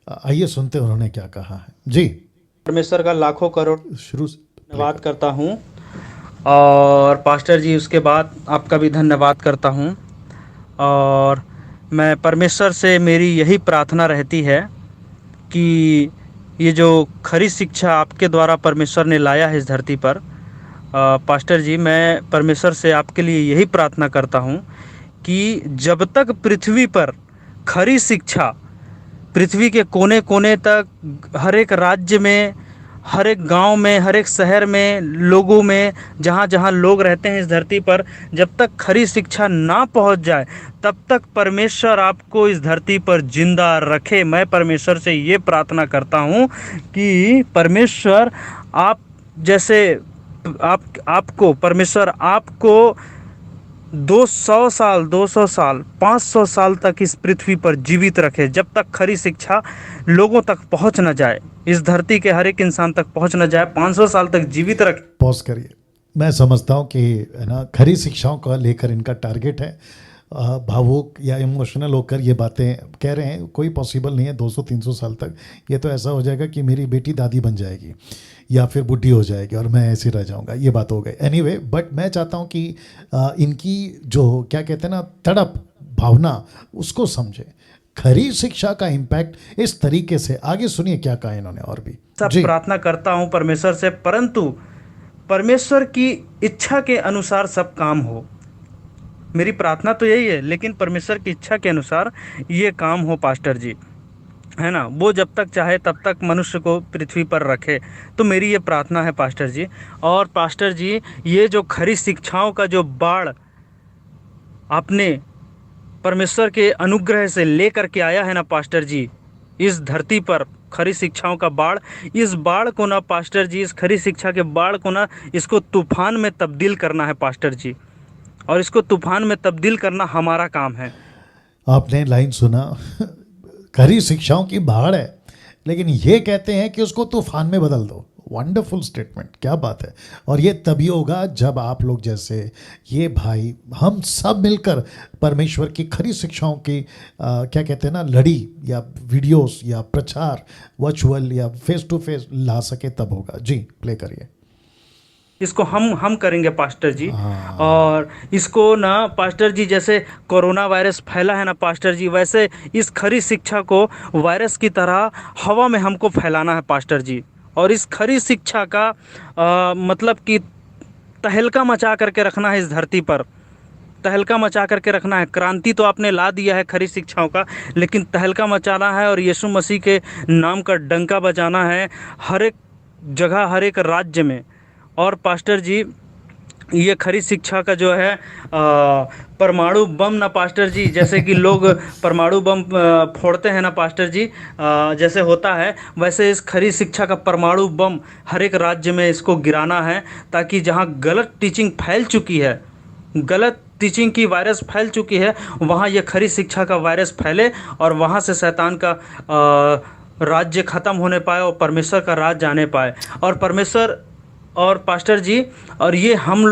आइए सुनते हैं उन्होंने क्या कहा है। जी, परमेश्वर का लाखों करोड़ शुरू से धन्यवाद करता हूँ। और पास्टर जी उसके बाद आपका भी धन्यवाद करता हूँ। और मैं परमेश्वर से मेरी यही प्रार्थना रहती है कि ये जो खरी शिक्षा आपके द्वारा परमेश्वर ने लाया है इस धरती पर, पास्टर जी मैं परमेश्वर से आपके लिए यही प्रार्थना करता हूँ कि जब तक पृथ्वी पर खरी शिक्षा पृथ्वी के कोने कोने तक, हर एक राज्य में, हर एक गांव में, हर एक शहर में, लोगों में, जहां जहां लोग रहते हैं इस धरती पर, जब तक खरी शिक्षा ना पहुंच जाए तब तक परमेश्वर आपको इस धरती पर जिंदा रखे। मैं परमेश्वर से ये प्रार्थना करता हूं कि परमेश्वर आप जैसे आपको परमेश्वर आपको 200 साल, 200 साल, 500 साल तक इस पृथ्वी पर जीवित रखे, जब तक खरी शिक्षा लोगों तक पहुंच न जाए, इस धरती के हर एक इंसान तक पहुंच न जाए, 500 साल तक जीवित रखे। पॉज करिए। मैं समझता हूँ कि है ना, खरी शिक्षाओं का लेकर इनका टारगेट है। भावुक या इमोशनल होकर ये बातें कह रहे हैं, कोई पॉसिबल नहीं है 200-300 साल तक। ये तो ऐसा हो जाएगा कि मेरी बेटी दादी बन जाएगी या फिर बुढ़ी हो जाएगी और मैं ऐसे रह जाऊंगा, ये बात हो गई। एनीवे, बट मैं चाहता हूँ कि इनकी जो क्या कहते हैं ना, तड़प भावना, उसको समझे। खरी शिक्षा का इम्पैक्ट इस तरीके से, आगे सुनिए क्या कहा इन्होंने और भी। सब जी, प्रार्थना करता हूं परमेश्वर से, परंतु परमेश्वर की इच्छा के अनुसार सब काम हो। मेरी प्रार्थना तो यही है, लेकिन परमेश्वर की इच्छा के अनुसार ये काम हो पास्टर जी, है ना। वो जब तक चाहे तब तक मनुष्य को पृथ्वी पर रखे। तो मेरी ये प्रार्थना है पास्टर जी। और पास्टर जी, ये जो खरी शिक्षाओं का जो बाढ़ आपने परमेश्वर के अनुग्रह से लेकर के आया है ना पास्टर जी, इस धरती पर खरी शिक्षाओं का बाढ़, इस बाढ़ को ना पास्टर जी, इस खरी शिक्षा के बाढ़ को ना, इसको तूफान में तब्दील करना है पास्टर जी। और इसको तूफान में तब्दील करना हमारा काम है। आपने लाइन सुना। खरी शिक्षाओं की बाढ़ है, लेकिन ये कहते हैं कि उसको तूफान में बदल दो। वंडरफुल स्टेटमेंट, क्या बात है। और ये तभी होगा जब आप लोग जैसे ये भाई, हम सब मिलकर परमेश्वर की खरी शिक्षाओं की क्या कहते हैं ना, लड़ी या वीडियोस या प्रचार वर्चुअल या फेस टू फेस ला सके, तब होगा। जी, प्ले करिए। इसको हम करेंगे पास्टर जी। हाँ, और इसको ना पास्टर जी, जैसे कोरोना वायरस फैला है ना पास्टर जी, वैसे इस खरी शिक्षा को वायरस की तरह हवा में हमको फैलाना है पास्टर जी। और इस खरी शिक्षा का मतलब कि तहलका मचा करके रखना है इस धरती पर, तहलका मचा करके रखना है। क्रांति तो आपने ला दिया है खरी शिक्षाओं का, लेकिन तहलका मचाना है और यीशु मसीह के नाम का डंका बजाना है हर एक जगह, हर एक राज्य में। और पास्टर जी, ये खरी शिक्षा का जो है परमाणु बम ना पास्टर जी, जैसे कि लोग परमाणु बम फोड़ते हैं ना पास्टर जी, जैसे होता है वैसे इस खरी शिक्षा का परमाणु बम हर एक राज्य में इसको गिराना है, ताकि जहां गलत टीचिंग फैल चुकी है, गलत टीचिंग की वायरस फैल चुकी है, वहाँ ये खरी शिक्षा का वायरस फैले और वहाँ से शैतान का राज्य ख़त्म होने पाए और परमेश्वर का राज आने पाए। और परमेश्वर और पास्टर जी, और ये हम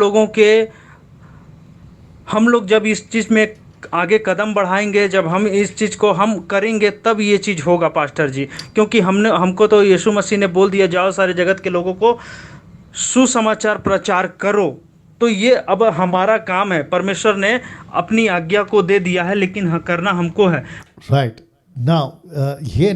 लोग जब इस चीज़ में आगे कदम बढ़ाएंगे, जब हम इस चीज़ को हम करेंगे, तब ये चीज़ होगा पास्टर जी। क्योंकि हमको तो यीशु मसीह ने बोल दिया, जाओ सारे जगत के लोगों को सुसमाचार प्रचार करो। तो ये अब हमारा काम है, परमेश्वर ने अपनी आज्ञा को दे दिया है, लेकिन करना हमको है। राइट नाउ ये